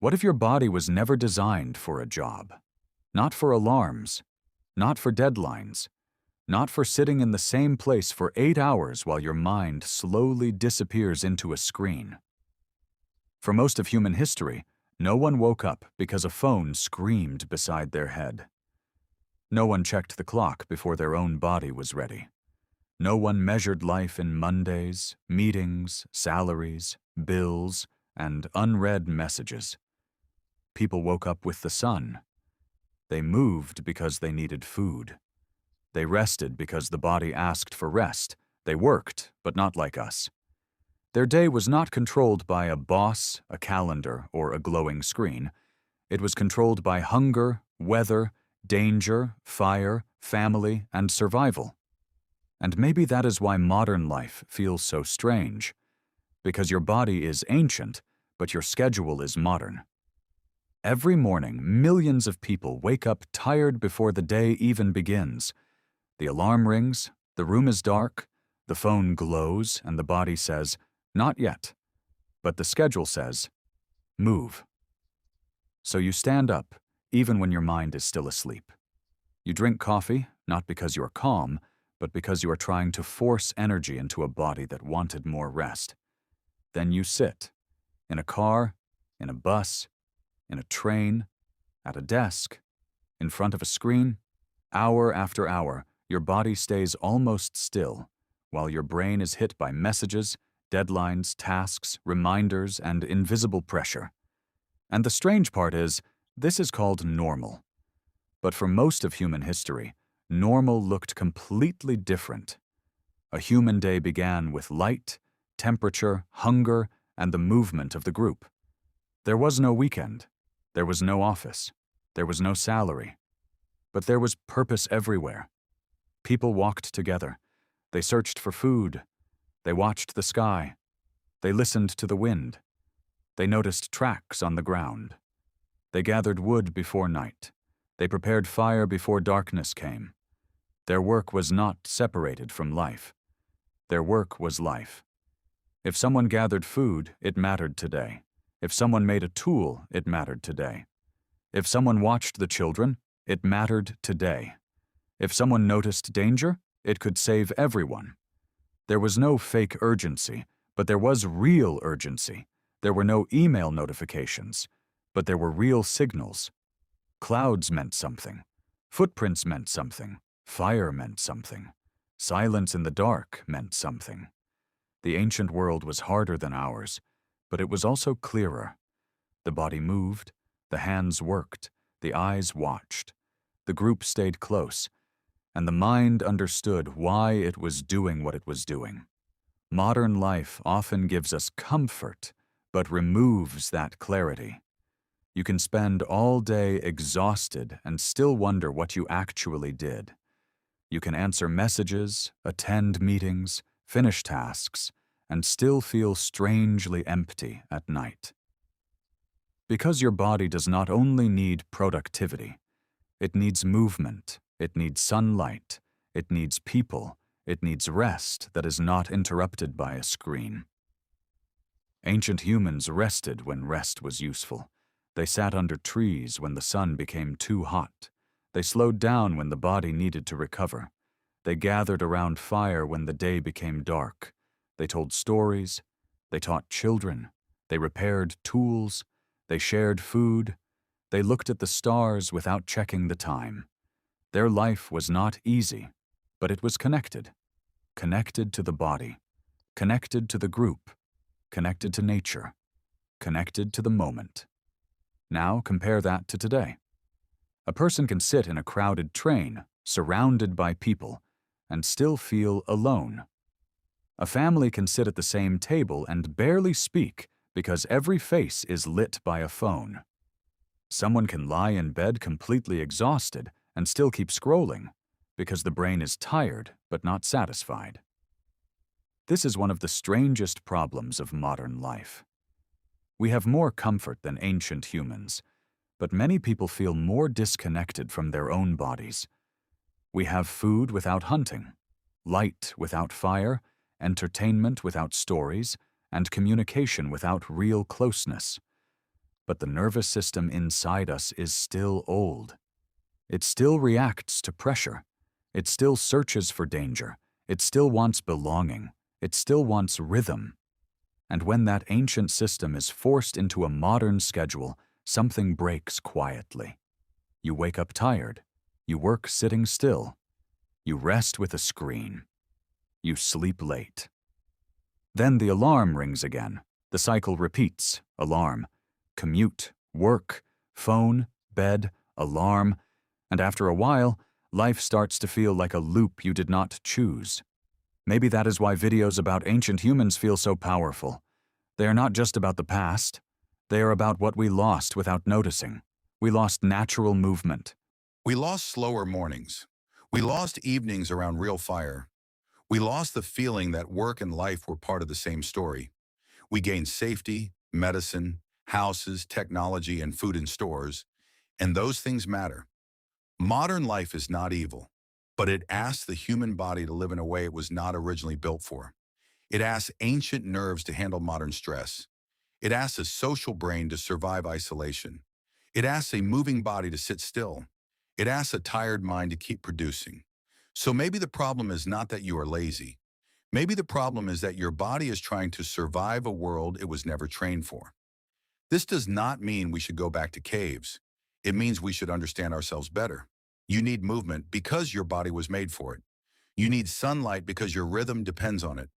What if your body was never designed for a job? Not for alarms, not for deadlines, not for sitting in the same place for 8 hours while your mind slowly disappears into a screen. For most of human history, no one woke up because a phone screamed beside their head. No one checked the clock before their own body was ready. No one measured life in Mondays, meetings, salaries, bills, and unread messages. People woke up with the sun. They moved because they needed food. They rested because the body asked for rest. They worked, but not like us. Their day was not controlled by a boss, a calendar, or a glowing screen. It was controlled by hunger, weather, danger, fire, family, and survival. And maybe that is why modern life feels so strange. Because your body is ancient, but your schedule is modern. Every morning, millions of people wake up tired before the day even begins. The alarm rings, the room is dark, the phone glows, and the body says, "Not yet." But the schedule says, "Move." So you stand up, even when your mind is still asleep. You drink coffee, not because you are calm, but because you are trying to force energy into a body that wanted more rest. Then you sit, in a car, in a bus, in a train, at a desk, in front of a screen. Hour after hour, your body stays almost still, while your brain is hit by messages, deadlines, tasks, reminders, and invisible pressure. And the strange part is, this is called normal. But for most of human history, normal looked completely different. A human day began with light, temperature, hunger, and the movement of the group. There was no weekend. There was no office. There was no salary. But there was purpose everywhere. People walked together. They searched for food. They watched the sky. They listened to the wind. They noticed tracks on the ground. They gathered wood before night. They prepared fire before darkness came. Their work was not separated from life. Their work was life. If someone gathered food, it mattered today. If someone made a tool, it mattered today. If someone watched the children, it mattered today. If someone noticed danger, it could save everyone. There was no fake urgency, but there was real urgency. There were no email notifications, but there were real signals. Clouds meant something. Footprints meant something. Fire meant something. Silence in the dark meant something. The ancient world was harder than ours, but it was also clearer. The body moved, the hands worked, the eyes watched, the group stayed close, and the mind understood why it was doing what it was doing. Modern life often gives us comfort, but removes that clarity. You can spend all day exhausted and still wonder what you actually did. You can answer messages, attend meetings, finish tasks, and still feel strangely empty at night. Because your body does not only need productivity, it needs movement, it needs sunlight, it needs people, it needs rest that is not interrupted by a screen. Ancient humans rested when rest was useful. They sat under trees when the sun became too hot. They slowed down when the body needed to recover. They gathered around fire when the day became dark. They told stories. They taught children. They repaired tools. They shared food. They looked at the stars without checking the time. Their life was not easy, but it was connected. Connected to the body. Connected to the group. Connected to nature. Connected to the moment. Now compare that to today. A person can sit in a crowded train, surrounded by people, and still feel alone. A family can sit at the same table and barely speak because every face is lit by a phone. Someone can lie in bed completely exhausted and still keep scrolling because the brain is tired but not satisfied. This is one of the strangest problems of modern life. We have more comfort than ancient humans, but many people feel more disconnected from their own bodies. We have food without hunting, light without fire, entertainment without stories, and communication without real closeness. but the nervous system inside us is still old. It still reacts to pressure. It still searches for danger. It still wants belonging. It still wants rhythm. And when that ancient system is forced into a modern schedule, something breaks quietly. You wake up tired. You work sitting still. You rest with a screen. You sleep late. Then the alarm rings again. The cycle repeats. Alarm, commute, work, phone, bed, alarm, and after a while, life starts to feel like a loop you did not choose. Maybe that is why videos about ancient humans feel so powerful. They are not just about the past. They are about what we lost without noticing. We lost natural movement. We lost slower mornings. We lost evenings around real fire. We lost the feeling that work and life were part of the same story. We gained safety, medicine, houses, technology, and food in stores, and those things matter. Modern life is not evil, but it asks the human body to live in a way it was not originally built for. It asks ancient nerves to handle modern stress. It asks a social brain to survive isolation. It asks a moving body to sit still. It asks a tired mind to keep producing. So maybe the problem is not that you are lazy. Maybe the problem is that your body is trying to survive a world it was never trained for. This does not mean we should go back to caves. It means we should understand ourselves better. You need movement because your body was made for it. You need sunlight because your rhythm depends on it.